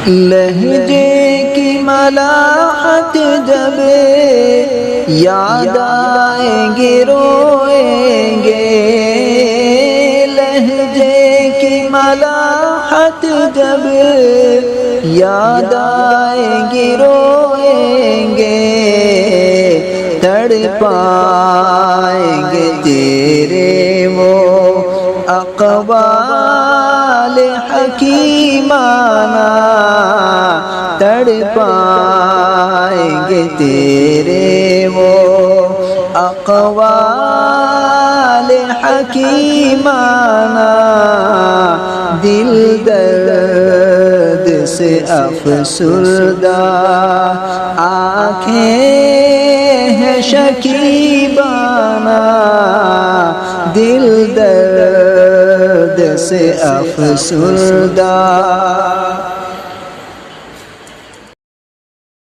لہجے کی ملاحت جب یاد آئیں گے روئیں گے، لہجے کی ملاحت جب یاد آئیں گے روئیں گے، تڑپائیں گے تیرے وہ اقوال حکیمانہ، تڑپائیں گے تیرے وہ اقوال حکیمانہ، دل درد سے افسردہ آنکھیں ہیں شکیبانہ، دل درد سے افسردہ